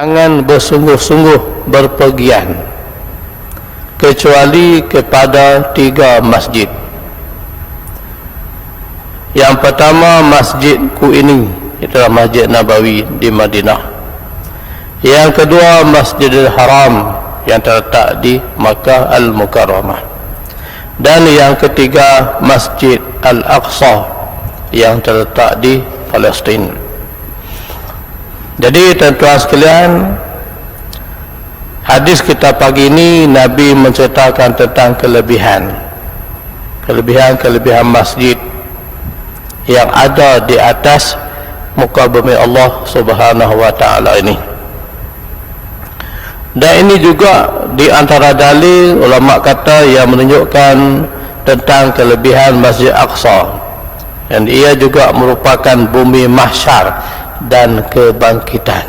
Jangan bersungguh-sungguh berpergian kecuali kepada 3 masjid. Yang pertama masjidku ini, itulah Masjid Nabawi di Madinah. Yang kedua Masjidil Haram yang terletak di Makkah Al-Mukarramah. Dan yang ketiga Masjid Al-Aqsa yang terletak di Palestin. Jadi tuan-tuan sekalian, hadis kita pagi ini Nabi menceritakan tentang kelebihan masjid yang ada di atas muka bumi Allah Subhanahu wa taala ini. Dan ini juga di antara dalil ulama kata yang menunjukkan tentang kelebihan Masjid Aqsa. Dan ia juga merupakan bumi mahsyar dan kebangkitan.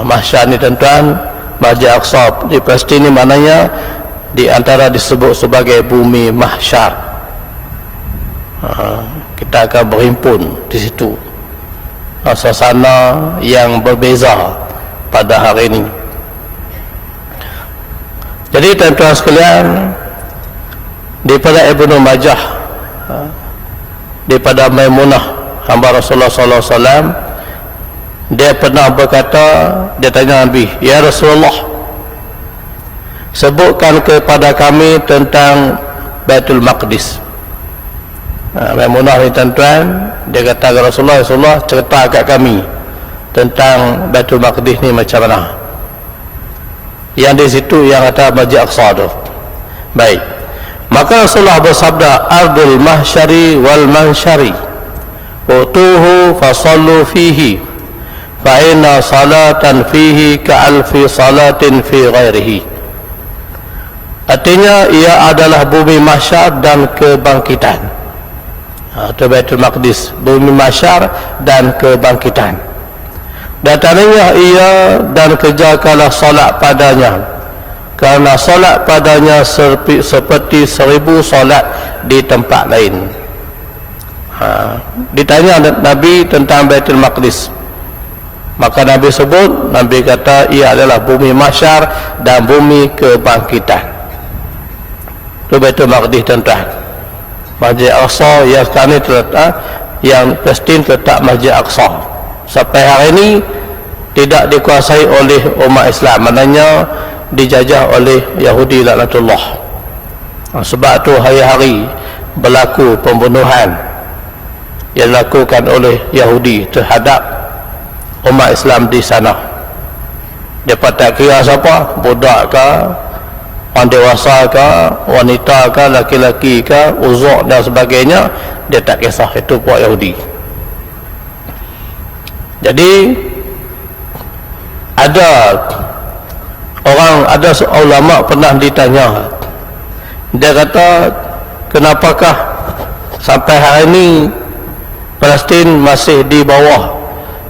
Mahsyar ni tuan-tuan, Masjid Aqsa di Palestin ni maknanya di antara disebut sebagai bumi mahsyar. Kita akan berhimpun di situ. Suasana yang berbeza pada hari ini. Jadi tuan-tuan sekalian, daripada Ibnu Majah, daripada Maimunah hamba Rasulullah sallallahu alaihi wasallam, dia pernah berkata, dia tanya Nabi, "Ya Rasulullah, sebutkan kepada kami tentang Baitul Maqdis." Maimunah ni tuan-tuan, dia kata ke Rasulullah, cerita kat kami tentang Baitul Maqdis ni macam mana. Yang di situ yang kata Masjid Aqsa tu. Baik. Maka Rasulullah bersabda, "Ardul mahsyari wal mansyari, utuhu fasallu fihi, fa inna salatan fihi ka'alfi salatin fi ghairihi." Artinya ia adalah bumi mahsyar dan kebangkitan. Itu Baitul Maqdis, bumi mahsyar dan kebangkitan. Datangnya ia dan kerjakanlah solat padanya, kerana solat padanya seperti 1000 solat di tempat lain. Ditanya Nabi tentang Baitul Maqdis, maka Nabi sebut, Nabi kata ia adalah bumi mahsyar dan bumi kebangkitan. Itu Baitul Maqdis tuan-tuan. Masjid Aqsa yang sekarang ini terletak, yang Palestin terletak Masjid Aqsa. Sampai hari ini tidak dikuasai oleh umat Islam, maknanya dijajah oleh Yahudi laknatullah. Sebab tu hari-hari berlaku pembunuhan yang dilakukan oleh Yahudi terhadap umat Islam di sana. Dia tak kira siapa, budak ke, orang dewasa ke, wanita ke, laki-laki ke, uzuk dan sebagainya, dia tak kisah. Itu puak Yahudi. Jadi ada ulama pernah ditanya, dia kata, kenapakah sampai hari ini Palestin masih di bawah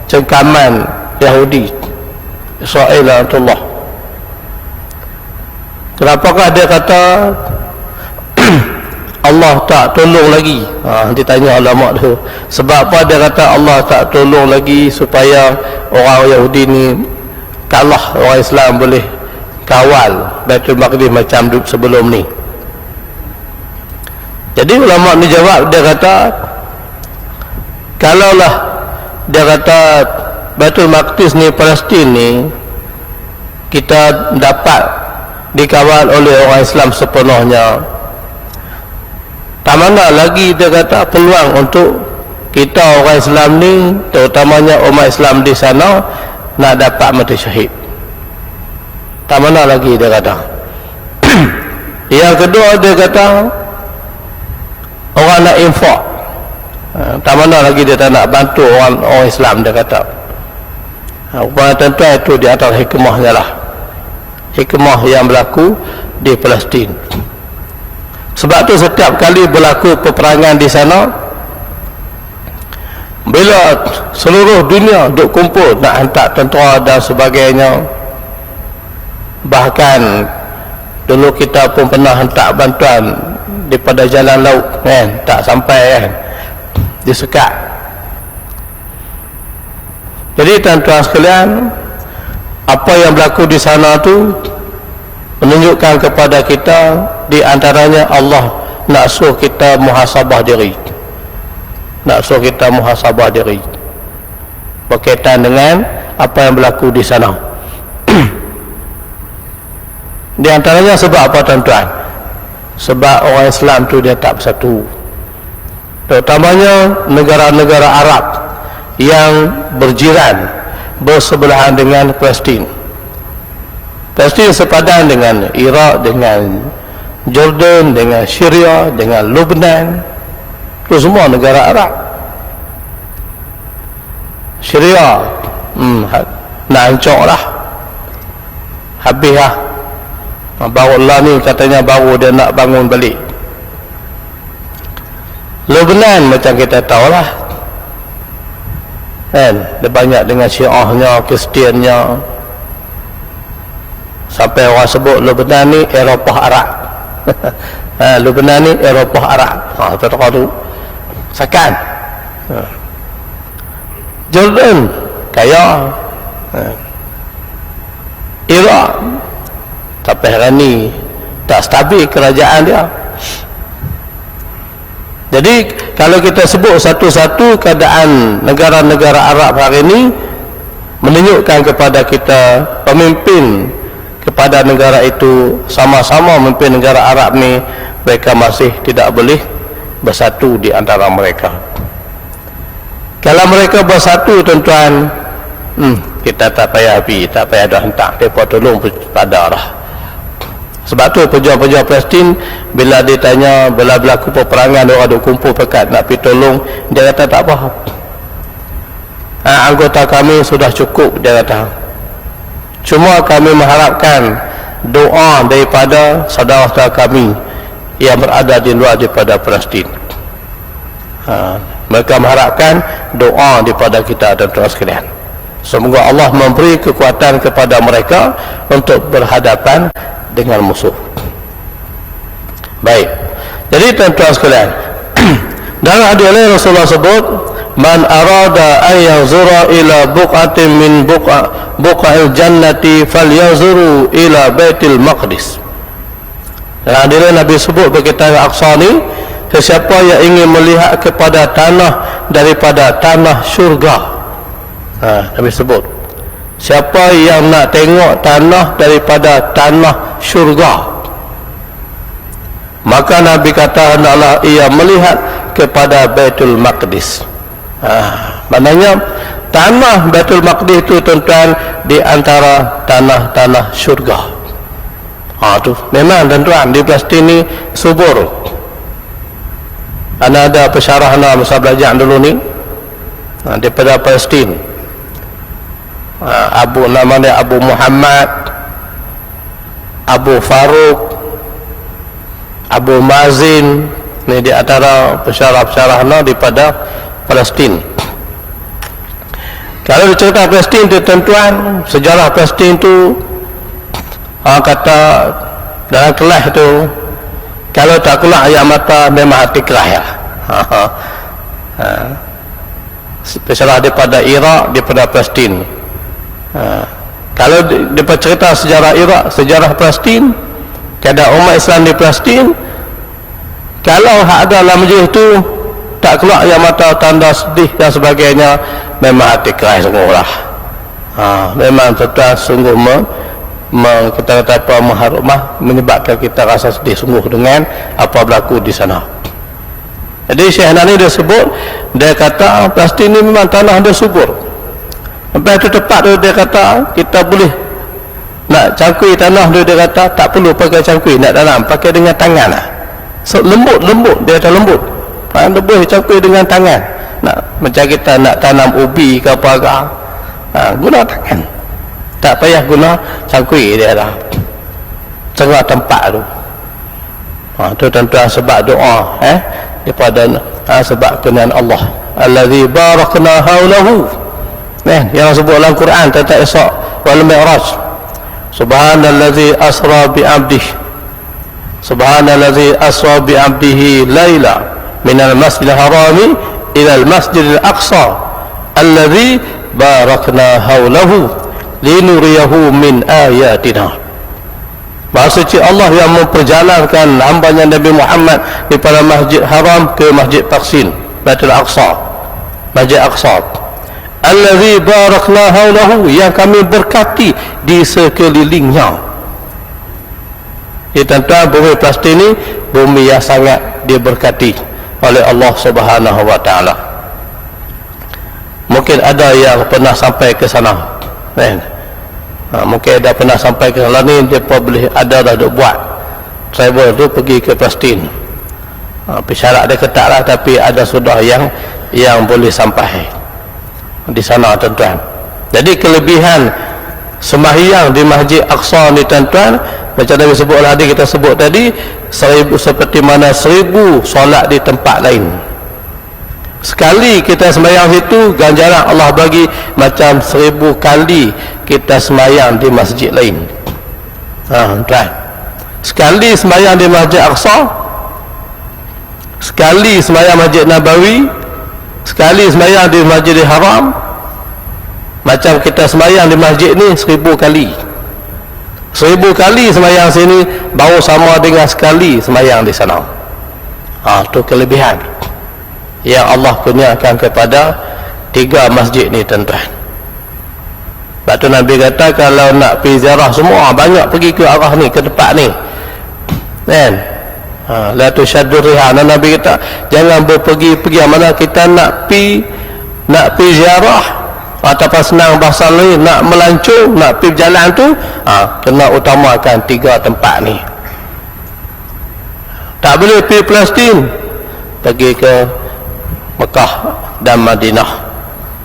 cengkaman Yahudi, Israel laknatullah? Kenapakah dia kata Allah tak tolong lagi? Ditanya ulama tu, sebab apa dia kata Allah tak tolong lagi supaya orang Yahudi ni kalah, orang Islam boleh kawal Baitul Maqdis macam sebelum ni. Jadi ulama ni jawab, dia kata, kalaulah dia kata Baitul Maqdis ni, Palestin ni kita dapat dikawal oleh orang Islam sepenuhnya, tak mana lagi dia kata peluang untuk kita orang Islam ni, terutamanya umat Islam di sana, nak dapat mati syahid. Tak mana lagi dia kata. Yang kedua dia kata orang nak infak, tak mana lagi dia tak nak bantu orang Islam, dia kata. Rupanya tentu itu di atas hikmahnya lah, hikmah yang berlaku di Palestin. Sebab tu setiap kali berlaku peperangan di sana, bila seluruh dunia duk kumpul nak hantar tentera dan sebagainya, bahkan dulu kita pun pernah hantar bantuan daripada jalan laut kan, tak sampai kan, disekat. Jadi tuan-tuan sekalian, apa yang berlaku di sana tu menunjukkan kepada kita, di antaranya Allah nak suruh kita muhasabah diri, nak suruh kita muhasabah diri berkaitan dengan apa yang berlaku di sana. Di antaranya sebab apa tuan-tuan? Sebab orang Islam tu dia tak bersatu, terutamanya negara-negara Arab yang berjiran, bersebelahan dengan Palestin. Palestin sepadan dengan Iraq, dengan Jordan, dengan Syria, dengan Lebanon. Itu semua negara Arab. Syria nak hancur lah, habis lah. Baru Allah ni katanya baru dia nak bangun balik. Lebanon macam kita tahulah kan, dia banyak dengan Syiahnya, Kristiannya, sampai orang sebut Lebanon ni Eropah Arab. Lebanon ni Eropah Arab. Kata-kata tu sakan. Jordan kaya, Iraq sampai hari ni tak stabil kerajaan dia. Jadi kalau kita sebut satu-satu keadaan negara-negara Arab hari ini, menunjukkan kepada kita pemimpin kepada negara itu sama-sama memimpin negara Arab ni, mereka masih tidak boleh bersatu di antara mereka. Kalau mereka bersatu tuan-tuan, kita tak payah pergi, tak payah dah hentak mereka tolong pada dah. Sebab tu pejuang-pejuang Palestin bila ditanya, bila berlaku peperangan orang duk kumpul pekat nak pergi tolong, dia kata tak apa, anggota kami sudah cukup, dia kata. Cuma kami mengharapkan doa daripada saudara-saudara kami yang berada di luar daripada Palestin. Mereka mengharapkan doa daripada kita dan tuan sekalian. Semoga Allah memberi kekuatan kepada mereka untuk berhadapan dengan musuh. Baik. Jadi tuan-tuan sekalian, dalam hadis lain Rasulullah sebut, man arada an yanzura ila buqatin min buqa'il jannati falyanzuru ila Baitul Maqdis. Dalam hadis lain Nabi sebut berkaitan Aqsa ni, sesiapa yang ingin melihat kepada tanah daripada tanah syurga. Nabi sebut, siapa yang nak tengok tanah daripada tanah syurga, maka Nabi kata hendaklah ia melihat kepada Baitul Maqdis. Maknanya tanah Baitul Maqdis itu tuan-tuan di antara tanah-tanah syurga. Tu memang tuan-tuan di Palestin ni subur. Ada pesyarah masa belajar dulu ni daripada Palestin. Nama dia Abu Muhammad, Abu Farouk, Abu Mazin, ni di antara pesyarah-pesyarah daripada Palestin. Kalau dicerita Palestin tu tuan-tuan, sejarah Palestin tu, kata dalam kelas tu, kalau tak keluar air mata memang hati kerah ya. Pesyarah daripada Iraq, daripada Palestin. Kalau dia cerita sejarah Iraq, sejarah Palestin, keadaan umat Islam di Palestin, kalau ada dalam majlis tu tak keluar air mata, tanda sedih dan sebagainya, memang hati keras sungguh lah. Memang tuan sungguh kita kata apa, mengharumah, menyebabkan kita rasa sedih sungguh dengan apa berlaku di sana. Jadi Syekh Nani dia sebut, dia kata Palestin ni memang tanah dia subur. Sampai tu tepat tu dia kata kita boleh nak cangkui tanah tu, dia kata tak perlu pakai cangkui nak tanam, pakai dengan tangan lah. So, lembut dia kata lembut. Boleh cangkui dengan tangan. Nak macam kita nak tanam ubi ke apa ke, guna tangan. Tak payah guna cangkui, dia kata. Tengah tempat tu. Tu tuan-tuan sebab doa daripada sebab kenan Allah. Allazi barakna haulahu. Yang sebut dalam Quran tentang Isra wal Mi'raj. Subhanallazi asra bi 'abdihi. Subhanallazi asra bi 'abdihi laila minal masjidil harami ila al masjidil aqsa allazi barakna haulahu linuriyahu min ayatina. Maha suci Allah yang memperjalankan hambanya Nabi Muhammad daripada Masjid Haram ke Masjid Taqsin, Baitul Aqsa, Masjid Aqsa. Allazi barakna haulahu, yang kami berkati di sekelilingnya. Tuan-tuan, bumi Palestin ini bumi yang sangat diberkati oleh Allah Subhanahu wa taala. Mungkin ada yang pernah sampai ke sana, kan? Mungkin ada pernah sampai ke sana ni, dia boleh ada dah duk buat travel tu pergi ke Palestin. Syarat dia ketat lah, tapi ada sudah yang boleh sampai di sana, tuan-tuan. Jadi kelebihan sembahyang di Masjid Aqsa ni, tuan-tuan, macam Nabi sebut tadi, kita sebut tadi, 1000 seperti mana 1000 solat di tempat lain. Sekali kita sembahyang situ, ganjaran Allah bagi macam 1000 kali kita sembahyang di masjid lain. Tuan, sekali sembahyang di Masjid Aqsa, sekali sembahyang Masjid Nabawi, sekali sembahyang di Masjidil Haram, macam kita sembahyang di masjid ni 1000 kali. 1000 kali sembahyang sini baru sama dengan sekali sembahyang di sana. Itu kelebihan yang Allah kurniakan kepada 3 masjid ni, tuan-tuan. Sebab tu Nabi kata kalau nak pergi ziarah semua, banyak pergi ke arah ni, ke tempat ni, kan? La tushaddu rihal. Nabi kata jangan berpergi mana kita nak pergi ziarah ataupun senang bahasa lain, nak melancong, nak pergi berjalan tu, kena utamakan 3 tempat ni. Tak boleh pergi Palestin, pergi ke Mekah dan Madinah,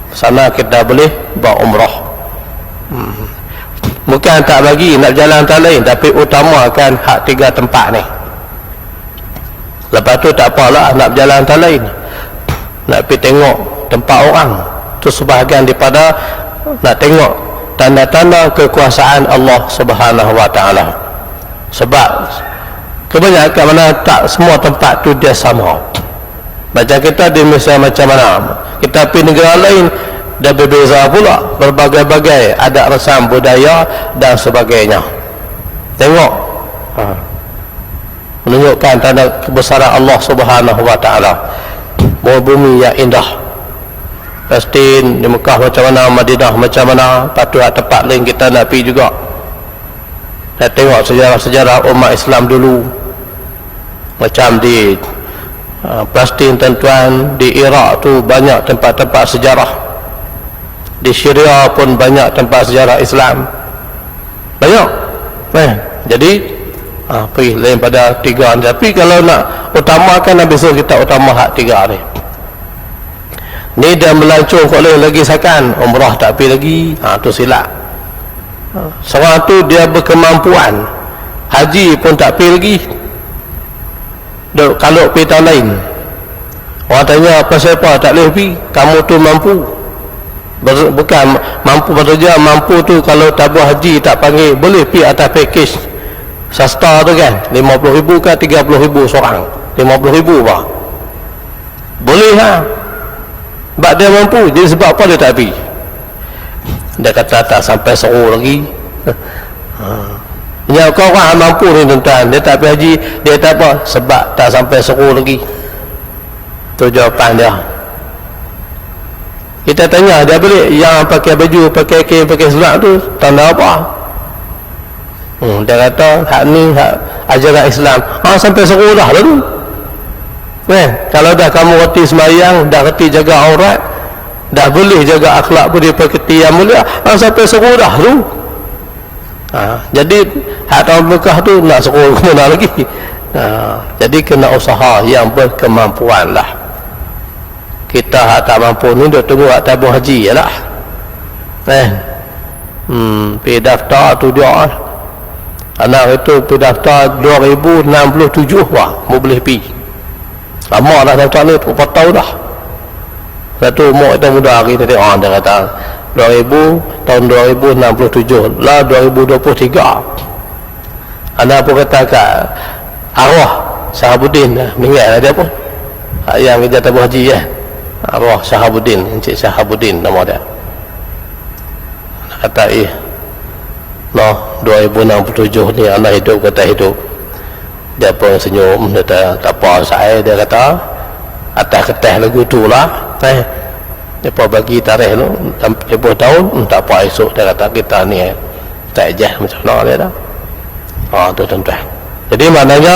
sana kita boleh buat umrah. Bukan tak bagi nak berjalan tempat lain, tapi utamakan hak 3 tempat ni. Lepas tu tak apalah nak berjalan tempat lain, nak pergi tengok tempat orang tu, sebahagian daripada nak tengok tanda-tanda kekuasaan Allah Subhanahu wa taala. Sebab kebanyakan mana tak semua tempat tu dia sama. Macam kita di Malaysia macam mana, kita pergi negara lain dia berbeza pula, berbagai-bagai adat resam budaya dan sebagainya. Tengok, menunjukkan tanda kebesaran Allah Subhanahu wa taala. Bumi yang indah, Palestin, di Mekah macam mana, Madinah macam mana, patut tempat lain kita nak pergi juga. Nak tengok sejarah-sejarah umat Islam dulu, macam di Palestin, tuan-tuan, di Iraq tu banyak tempat-tempat sejarah, di Syria pun banyak tempat sejarah Islam, banyak. Jadi pergi lain pada 3 ni. Tapi kalau nak utamakan, Nabi suruh kita utama hak 3 ni. Ni dah melancong kok lagi sakan umrah tak pergi lagi, tu silap. Seorang tu dia berkemampuan haji pun tak pergi lagi. Kalau pergi tahun lain, orang tanya apa siapa tak boleh pergi, kamu tu mampu. Bukan mampu bekerja, mampu tu kalau tabur haji tak panggil, boleh pergi atas package sasta tu kan, 50,000 ke 30,000 seorang, 50,000 bah, boleh sebab dia mampu. Jadi sebab apa dia tak pergi? Dia kata tak sampai seru lagi. Ya, kau orang mampu ni, tuan-tuan, dia tak pergi haji, dia tak apa, sebab tak sampai seru lagi. Tu jawapan dia. Kita tanya dia balik, yang pakai baju, pakai kain, pakai seluar tu tanda apa? Dia kata hak ni hak ajaran Islam. Sampai seru dah tu. Kalau dah kamu reti sembahyang, dah reti jaga aurat, dah boleh jaga akhlak budi pekerti yang mulia, sampai seru dah tu. Jadi hak tahun Mekah tu nak seru ke mana lagi? Jadi kena usaha yang berkemampuan lah. Kita hak tak mampu ni duk tunggu hak tabung haji je lah. Pergi daftar tu dia, anak itu pergi daftar 2067 mau boleh pergi. Lama dah daftar ni, berapa tahun dah. Satu umur kita muda hari ni tengok, dia kata tahun 2067 lah, 2023. Anak pun kata kat arwah Syahabuddin, meninggal lah dia pun, yang kerja tabung haji kan, arwah Syahabuddin, Encik Syahabuddin nama dia. Kata no 2067 ni anak hidup kata hidup. Dia pun senyum, dia kata tak apa saya, dia kata atas kertas lagu tu lah. Dia pun bagi tarikh tu 70 tahun, tak apa esok dia kata kita ni tak ejah macam mana dia dah. Tu tuan-tuan. Jadi maknanya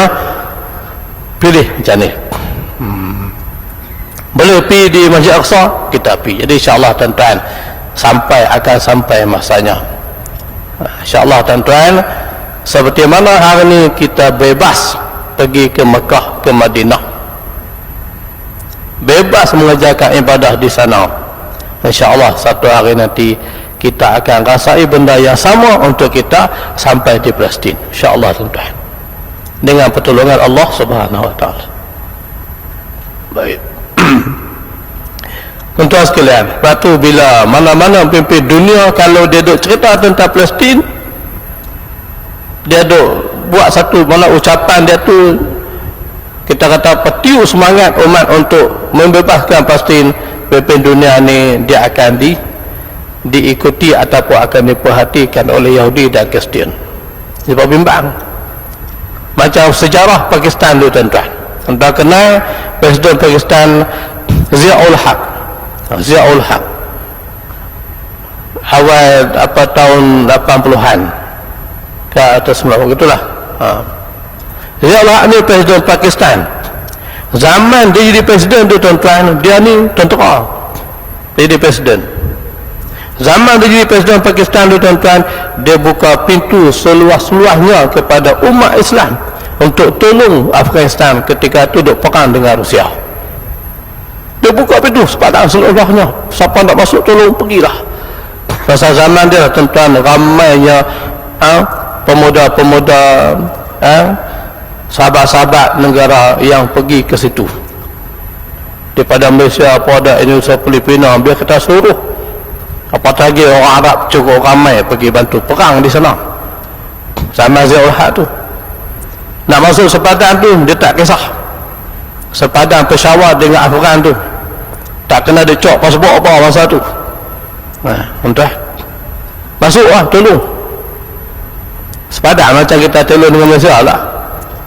pilih macam ni. Boleh pergi di Masjid Aqsa, kita pergi. Jadi insya-Allah tuan-tuan akan sampai masanya. InsyaAllah tuan-tuan, seperti mana hari ni kita bebas pergi ke Mekah, ke Madinah, bebas mengerjakan ibadah di sana. InsyaAllah satu hari nanti kita akan rasai benda yang sama untuk kita sampai di Palestin. InsyaAllah tuan-tuan, dengan pertolongan Allah Subhanahu Wa Taala. Baik. Tuan-tuan sekalian, lepas tu bila mana-mana pemimpin dunia kalau dia duk cerita tentang Palestin, dia duk buat satu ucapan dia tu, kita kata petiu semangat umat untuk membebaskan Palestin, pemimpin dunia ni dia akan diikuti ataupun akan diperhatikan oleh Yahudi dan Kristian. Dia bimbang macam sejarah Pakistan dulu tuan-tuan. Anda kenal Presiden Pakistan Ziaul Haq awal tahun 80-an ke atas 90 begitulah. Ziaul Haq ni Presiden Pakistan. Zaman dia jadi presiden tu tuan-tuan, dia ni tentera, dia jadi presiden. Zaman dia jadi presiden Pakistan tu tuan-tuan, dia buka pintu seluas-luasnya kepada umat Islam untuk tolong Afghanistan ketika tu duk perang dengan Rusia. Dia buka pintu sepadan seluruhnya, siapa nak masuk tolong pergilah. Masa zaman dia tuan-tuan, ramainya pemuda-pemuda, sahabat-sahabat negara yang pergi ke situ. Daripada Malaysia, pada Indonesia, Filipina, dia kata suruh apatah lagi orang Arab cukup ramai pergi bantu perang di sana. Zaman Ziaul Haq tu nak masuk sepadan tu, dia tak kisah sepadan Peshawar dengan Afghan tu, tak kena dia cok pasport apa masa tu. Entah masuk tolong sepadan macam kita tolong dengan Malaysia lah.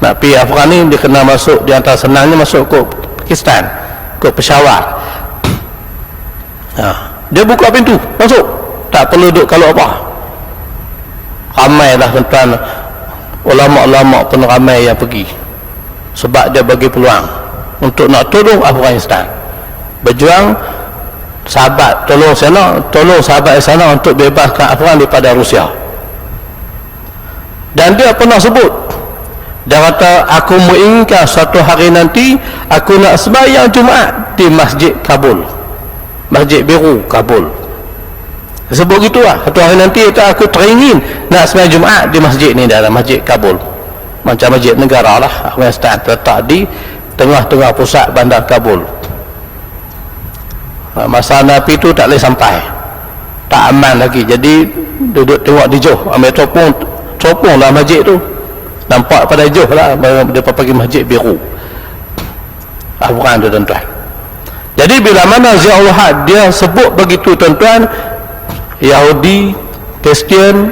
Nak pergi Afghan ni, dia kena masuk, di antara senangnya masuk ke Pakistan, ke Peshawar. Dia buka pintu masuk, tak perlu duduk kalau apa. Ramai lah tuan-tuan, ulama-ulama pun ramai yang pergi, sebab dia bagi peluang untuk nak tolong Afghanistan, berjuang sahabat, tolong sahabat di sana untuk bebaskan Afghan daripada Rusia. Dan dia pernah sebut, dia kata aku menginginkan suatu hari nanti aku nak sembahyang Jumaat di Masjid Kabul, Masjid Biru Kabul. Dia sebut gitu lah, satu hari nanti aku teringin nak sembahyang Jumaat di masjid ni, dalam Masjid Kabul, macam masjid negara lah Afghanistan, terletak di tengah-tengah pusat bandar Kabul. Masa Nabi tu tak boleh sampai, tak aman lagi, jadi duduk tengok di jauh, ambil copong lah masjid tu, nampak pada jauh lah, dia pergi Masjid Biru Afghan tu tuan-tuan. Jadi bila mana Ziaul Haq dia sebut begitu tuan-tuan, Yahudi, Kristian,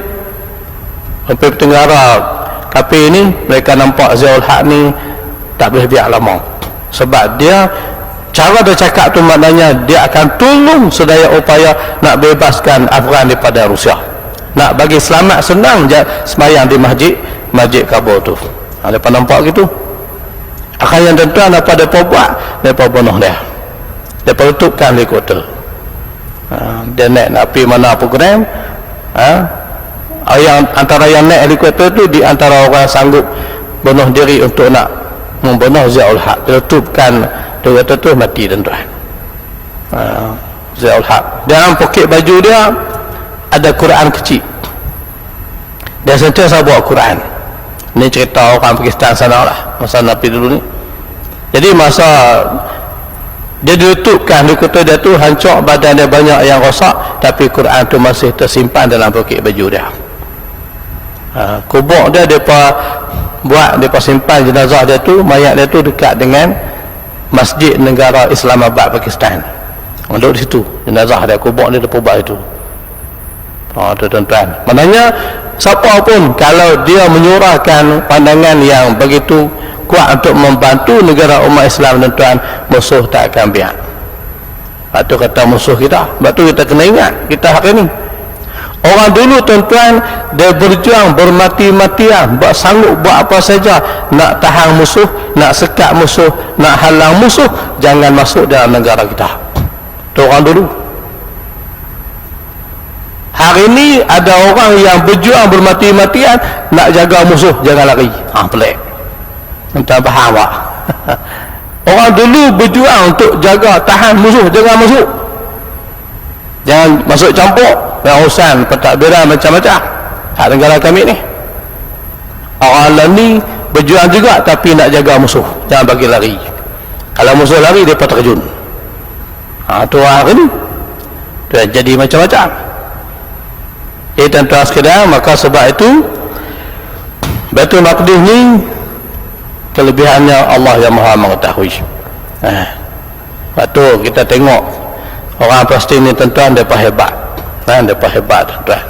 sampai Tenggara kafir ni, mereka nampak Ziaul Haq ni tak boleh biar lama, sebab dia cara dia cakap tu maknanya dia akan tolong sedaya upaya nak bebaskan Afghan daripada Rusia, nak bagi selamat senang je sembahyang di Masjid Kabul tu. Mereka nampak gitu, akhirnya tuan-tuan apa mereka buat, mereka bunuh dia, mereka letupkan di kota. Dia nak pergi mana program, yang antara yang naik helikopter tu, di antara orang sanggup bunuh diri untuk nak membunuh Ziaul Haq, letupkan helikopter tu, mati tuan-tuan. Ziaul Haq dalam poket baju dia ada Quran kecil, dia sentiasa bawa Quran. Ini cerita orang Pakistan sana lah, masa Nabi dulu ni. Jadi masa dia ditutupkan di kota dia tu, hancur badan dia, banyak yang rosak, tapi Quran tu masih tersimpan dalam poket baju dia. Kubur dia mereka buat, mereka simpan jenazah dia tu, mayat dia tu dekat dengan Masjid Negara Islamabad Pakistan. Duduk di situ jenazah dia, kubur dia buat itu. Tu tuan-tuan, maknanya siapa pun kalau dia menyurahkan pandangan yang begitu kuat untuk membantu negara umat Islam, tuan-tuan, musuh tak akan biar. Itu kata musuh kita. Sebab tu kita kena ingat kita hari ni, orang dulu tuan-tuan, dia berjuang bermati-matian, sanggup buat apa saja nak tahan musuh, nak sekat musuh, nak halang musuh jangan masuk dalam negara kita. Itu orang dulu. Hari ini ada orang yang berjuang bermati-matian nak jaga musuh jangan lari. Pelik. Entah faham tak? Orang dulu berjuang untuk jaga tahan musuh, jangan masuk, jangan masuk campur dengan urusan pentadbiran macam-macam. Hak negara kami ni, orang lain ni berjuang juga tapi nak jaga musuh, jangan bagi lari. Kalau musuh lari dia terjun. Tu hari ni dia jadi macam-macam. Tuan-tuan sekalian, maka sebab itu Baitul Maqdis ni kelebihannya Allah yang Maha mengetahui. Lepas tu kita tengok orang Palestin ni tuan-tuan, mereka hebat. Mereka hebat tuan-tuan.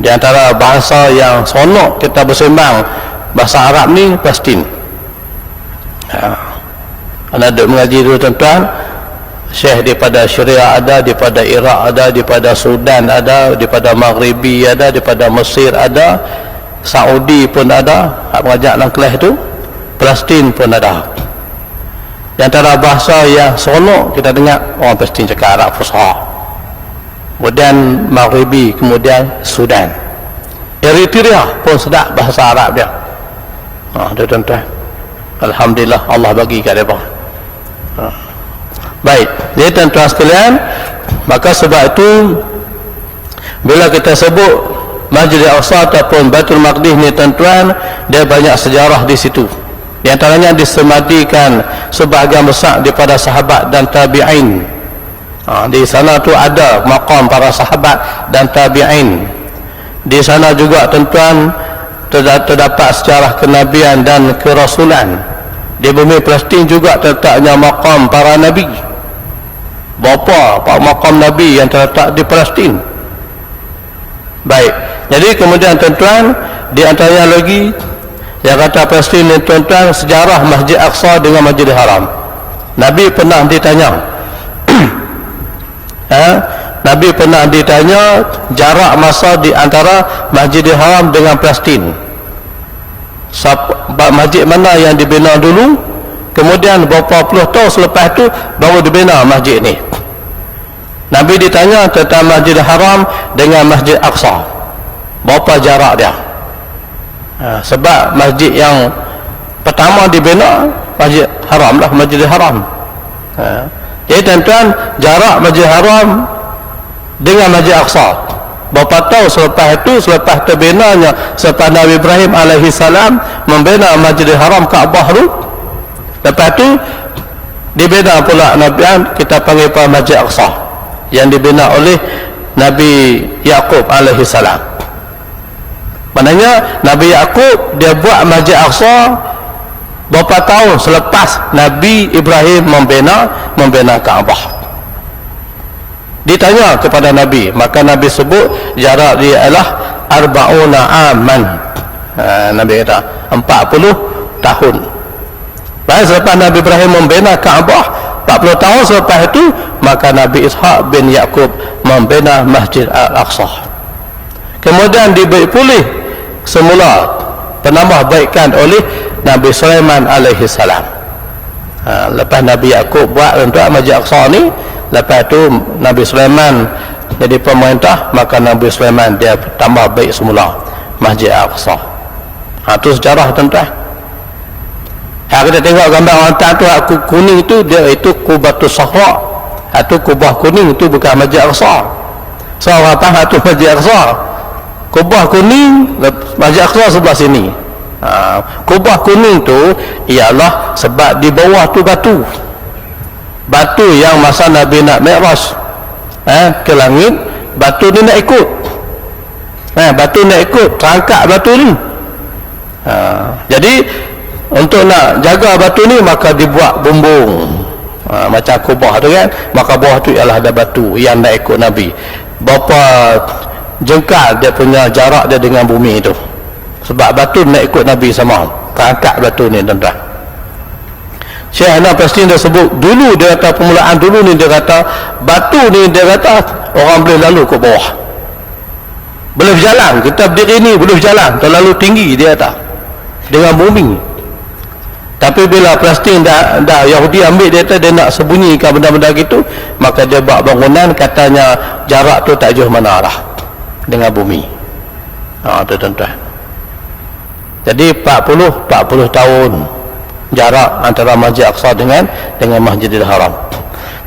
Di antara bahasa yang seronok kita bersembang, bahasa Arab ni Palestin. Anda duduk mengaji dulu tuan-tuan, Syekh daripada Syria ada, daripada Iraq ada, daripada Sudan ada, daripada Maghribi ada, daripada Mesir ada, Saudi pun ada, hak mengajak dalam kelas tu. Palestin pun ada. Di antara bahasa yang seronok kita dengar orang Palestin cakap Arab Fusha, kemudian Maghribi, kemudian Sudan, Eritrea pun sedap bahasa Arab dia. Tuan-tuan, alhamdulillah Allah bagi kat mereka. Baik, jadi tuan-tuan sekalian, maka sebab itu bila kita sebut Masjid Al-Aqsa ataupun Baitul Maqdis ni tuan-tuan, dia banyak sejarah di situ. Di antaranya disemadikan sebahagian besar daripada sahabat dan tabi'in. Di sana tu ada maqam para sahabat dan tabi'in. Di sana juga tuan-tuan terdapat sejarah kenabian dan kerasulan. Di bumi Palestin juga terletaknya maqam para nabi. Berapa maqam nabi yang terletak di Palestin. Baik, jadi kemudian tuan-tuan, di antaranya lagi yang kata Palestin ni tuan-tuan, sejarah Masjid Aqsa dengan Masjidil Haram. Nabi pernah ditanya Nabi pernah ditanya jarak masa di antara Masjidil Haram dengan Palestin, masjid mana yang dibina dulu, kemudian berapa puluh tahun selepas itu baru dibina masjid ni. Nabi ditanya tentang Masjidil Haram dengan Masjid Aqsa, berapa jarak dia. Sebab masjid yang pertama dibina Masjid Haram lah, Masjidil Haram. Jadi tuan-tuan, jarak Masjid Haram dengan Masjid Aqsa berapa tahun selepas itu, selepas terbinanya, selepas Nabi Ibrahim alaihissalam membina Masjidil Haram Kaabah tu, lepas tu dibina pula Nabi, kita panggil pada Masjid Aqsa yang dibina oleh Nabi Yaqub alaihissalam. Maknanya Nabi Yaqub dia buat Masjid Aqsa berapa tahun selepas Nabi Ibrahim membina Kaabah. Ditanya kepada Nabi, maka Nabi sebut jarak dia adalah 40 aman. Nabi kata 40 tahun. Baik, selepas Nabi Ibrahim membina Kaabah 40 tahun selepas itu, maka Nabi Ishaq bin Yaqub membina Masjid Al-Aqsa. Kemudian dibaik pulih semula, penambah baikkan oleh Nabi Sulaiman alaihissalam. Lepas Nabi Yaqub buat untuk Masjid Al-Aqsa ni, lepas tu Nabi Sulaiman jadi pemerintah, maka Nabi Sulaiman dia tambah baik semula Masjid Al-Aqsa. Itu sejarah tuan-tuan. Kita tengok gambar orang tak tu, aku kuning tu, dia itu Qubatus Sahra. Itu kubah kuning tu bukan Masjid Aqsa. So orang faham tu Masjid Aqsa. Kubah kuning, Masjid Aqsa sebelah sini. Kubah kuning tu ialah sebab di bawah tu batu yang masa Nabi nak Mi'raj ke langit, batu ni nak ikut. Batu nak ikut, terangkat batu ni. Jadi untuk nak jaga batu ni, maka dibuat bumbung macam kubah tu kan, maka bawah tu ialah ada batu yang nak ikut Nabi. Berapa jengkal dia punya jarak dia dengan bumi itu. Sebab batu nak ikut Nabi sama, terangkat batu ni tuan-tuan. Syekh Hanaf pasti dia sebut dulu, dia kata permulaan dulu ni, dia kata batu ni, dia kata orang boleh lalu ke bawah, boleh berjalan, kita berdiri ni boleh berjalan, terlalu tinggi dia kata dengan bumi. Tapi bila Palestin dah Yahudi ambil, dia kata dia nak sembunyikan benda-benda gitu, maka dia buat bangunan, katanya jarak tu tak jauh mana arah dengan bumi. Tu tuan-tuan. Jadi 40 tahun jarak antara Masjid Aqsa dengan Masjidil Haram.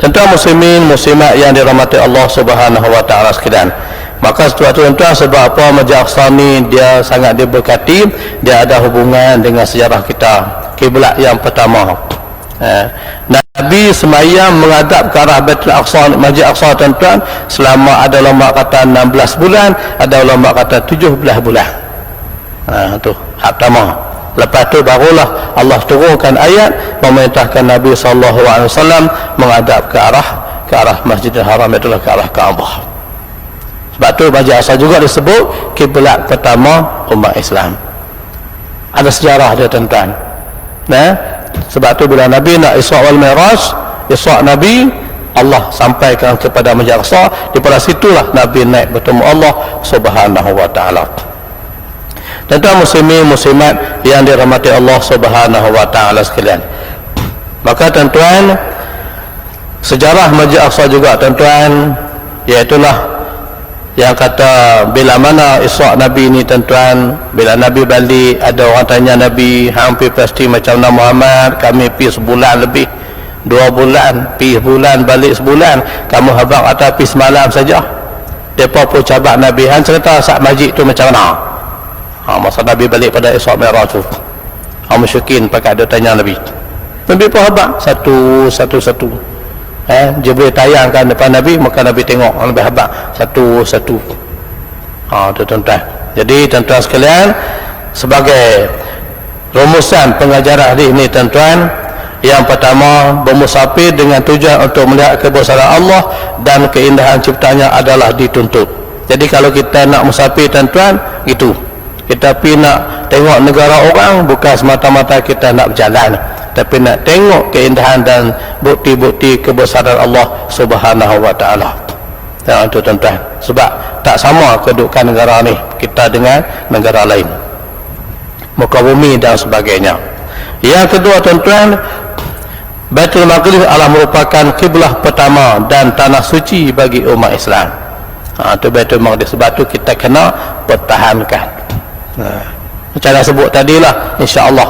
Tuan-tuan muslimin muslimat yang dirahmati Allah Subhanahu wa taala sekalian. Maka tuan-tuan, sebab apa Masjid Aqsa ni dia sangat diberkati, dia ada hubungan dengan sejarah kita. Kiblat yang pertama, Nabi semayang menghadap ke arah Baitul Aqsa, Masjid Aqsa tuan-tuan, selama ada ulama kata 16 bulan, ada ulama kata 17 bulan. Tu hak pertama. Lepas tu barulah Allah turunkan ayat memerintahkan Nabi SAW menghadap ke arah Masjidil Haram, itulah ke arah Kaabah. Sebab tu Masjid Aqsa juga disebut kiblat pertama umat Islam. Ada sejarah dia tuan-tuan. Sebab tu bila Nabi nak Isra wal Mi'raj, Isra Nabi, Allah sampaikan kepada Masjid Aqsa, daripada situlah Nabi naik bertemu Allah Subhanahu wa taala. Tuan-tuan muslimin muslimat yang dirahmati Allah Subhanahu wa taala sekalian. Maka tuan-tuan, sejarah Masjid Aqsa juga tuan-tuan, iaitulah yang kata bila mana Isra Nabi ni tuan-tuan, bila Nabi balik, ada orang tanya Nabi, hampir pasti macam Nabi Muhammad, kami pergi sebulan lebih, 2 bulan, pergi sebulan, balik sebulan, kamu habang atau pergi semalam saja. Mereka pun cabar Nabi, han cerita saat masjid tu macam mana? Masa Nabi balik pada Isra Mi'raj tu, musyrikin pakai ada tanya Nabi. Nabi pun habang satu-satu. Jibril tayangkan depan Nabi, maka Nabi tengok, Nabi habaq satu-satu. Tu tuan-tuan. Jadi tuan-tuan sekalian, sebagai rumusan pengajaran hadis ni tuan-tuan, yang pertama, bermusafir dengan tujuan untuk melihat kebesaran Allah dan keindahan ciptanya adalah dituntut. Jadi kalau kita nak musafir tuan-tuan, itu kita pergi nak tengok negara orang, bukan semata-mata kita nak berjalan, tapi nak tengok keindahan dan bukti-bukti kebesaran Allah Subhanahu wa taala. Itu tuan-tuan. Sebab tak sama kedudukan negara ni kita dengan negara lain, muka bumi dan sebagainya. Yang kedua tuan-tuan, Baitul Maqdis adalah merupakan kiblah pertama dan tanah suci bagi umat Islam. Itu Baitul Maqdis. Sebab tu kita kena pertahankan. Macam dah sebut tadilah, insya-Allah.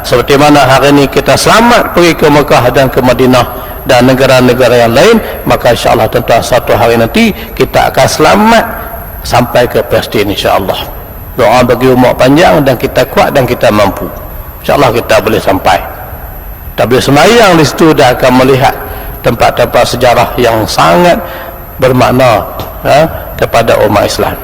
Seperti mana hari ini kita selamat pergi ke Mekah dan ke Madinah dan negara-negara yang lain, maka insya-Allah tuan-tuan, satu hari nanti kita akan selamat sampai ke Palestin insya-Allah. Doa bagi umur panjang dan kita kuat dan kita mampu, insya-Allah kita boleh sampai. Kita boleh semayang di situ dan akan melihat tempat-tempat sejarah yang sangat bermakna kepada umat Islam.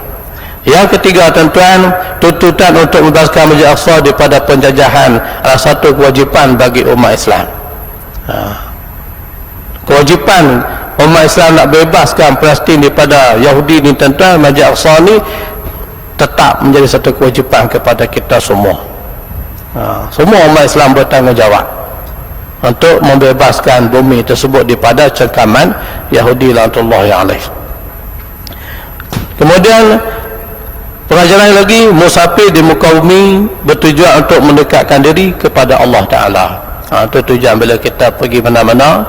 Yang ketiga tuan-tuan, tuntutan untuk membebaskan Masjid Aqsa daripada penjajahan adalah satu kewajipan bagi umat Islam. Kewajipan umat Islam nak bebaskan Palestin daripada Yahudi ni tuan-tuan, Masjid Aqsa ni tetap menjadi satu kewajipan kepada kita semua. Semua umat Islam bertanggungjawab untuk membebaskan bumi tersebut daripada cengkaman Yahudi laknatullahi alaih. Kemudian pengajaran lagi, musafir di muka bumi bertujuan untuk mendekatkan diri kepada Allah Ta'ala. Itu tujuan bila kita pergi mana-mana,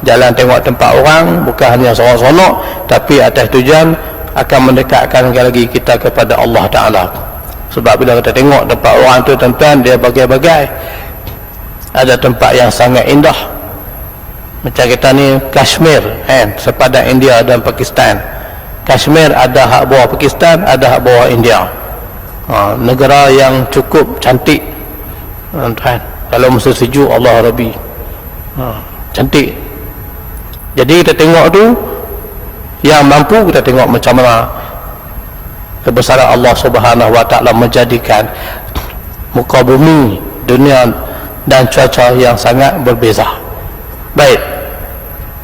jalan tengok tempat orang, bukan hanya seronok-seronok, tapi atas tujuan akan mendekatkan lagi kita kepada Allah Ta'ala. Sebab bila kita tengok tempat orang tu tuan-tuan, dia bagai-bagai. Ada tempat yang sangat indah, macam kita ni Kashmir, sepadan India dan Pakistan. Kashmir ada hak bawah Pakistan, ada hak bawah India. Negara yang cukup cantik tuan. Kalau musim sejuk, Allah Rabbi, cantik. Jadi kita tengok tu, yang mampu kita tengok macam mana kebesaran Allah Subhanahu wa taala menjadikan muka bumi, dunia dan cuaca yang sangat berbeza. Baik.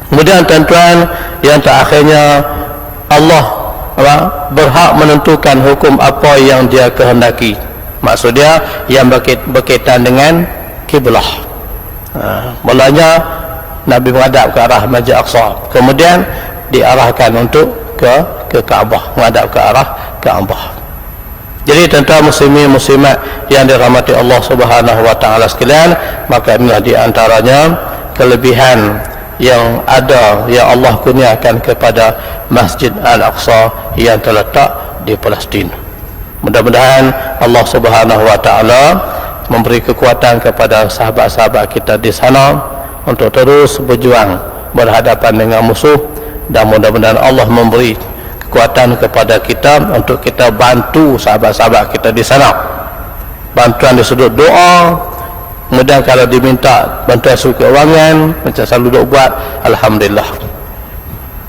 Kemudian tuan-tuan, yang terakhirnya, Allah berhak menentukan hukum apa yang dia kehendaki. Maksudnya yang berkaitan dengan kiblah. Mulanya Nabi menghadap ke arah Masjid Aqsa, kemudian diarahkan untuk ke Kaabah, menghadap ke arah Kaabah. Jadi tuan-tuan muslimin muslimat yang dirahmati Allah Subhanahu wa taala sekalian, maka inilah di antaranya kelebihan yang ada yang Allah kurniakan kepada Masjid Al-Aqsa yang terletak di Palestin. Mudah-mudahan Allah Subhanahu wa taala memberi kekuatan kepada sahabat-sahabat kita di sana untuk terus berjuang berhadapan dengan musuh, dan mudah-mudahan Allah memberi kekuatan kepada kita untuk kita bantu sahabat-sahabat kita di sana. Bantuan di sudut doa, kemudian kalau diminta bantuan sudut keuangan, macam selalu duk buat, alhamdulillah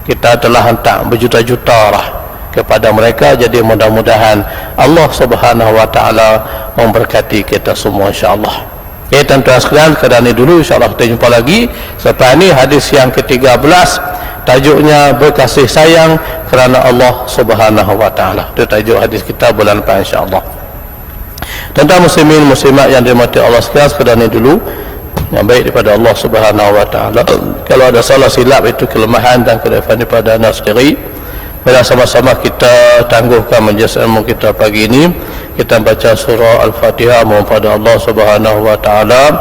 kita telah hantar berjuta-juta lah kepada mereka. Jadi mudah-mudahan Allah Subhanahu wa taala memberkati kita semua insya-Allah. Okay, tuan-tuan sekalian, keadaan ini dulu, insya-Allah kita jumpa lagi. Selepas ini hadis yang ke-13, tajuknya berkasih sayang kerana Allah Subhanahu wa taala. Itu tajuk hadis kita bulan depan insya-Allah. Tuan-tuan muslimin muslimat yang dirahmati Allah sekalian, sekadar ini dulu yang baik daripada Allah Subhanahu wa taala. Kalau ada salah silap, itu kelemahan dan kelaifan daripada anak sendiri. Mari sama-sama kita tangguhkan majlis ilmu kita pagi ini. Kita baca surah Al-Fatihah, mohon pada Allah Subhanahu wa taala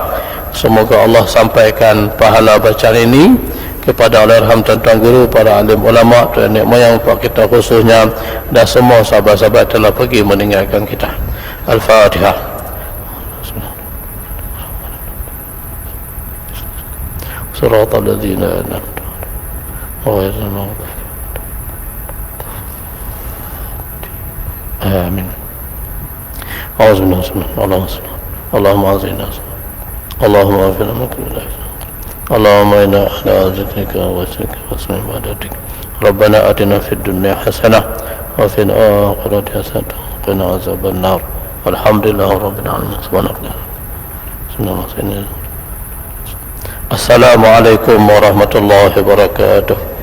semoga Allah sampaikan pahala bacaan ini kepada Allahyarham tuan-tuan guru, para alim ulama, tuan nenek moyang kita khususnya, dan semua sahabat-sahabat telah pergi meninggalkan kita. Al-Fatihah. Siratal ladzina an'amta 'alaihim ghairil maghdubi 'alaihim. Amin. Allahumma azina, Allahumma afina makruh, Allahumma inna ala zikrika wa syukrika wa husni ibadatik. Rabbana atina fid dunya hasanah wa fil akhirati hasanah wa qina azaban nar. Walhamdulillahi rabbil alamin. Subhanallah. Assalamualaikum warahmatullahi wabarakatuh.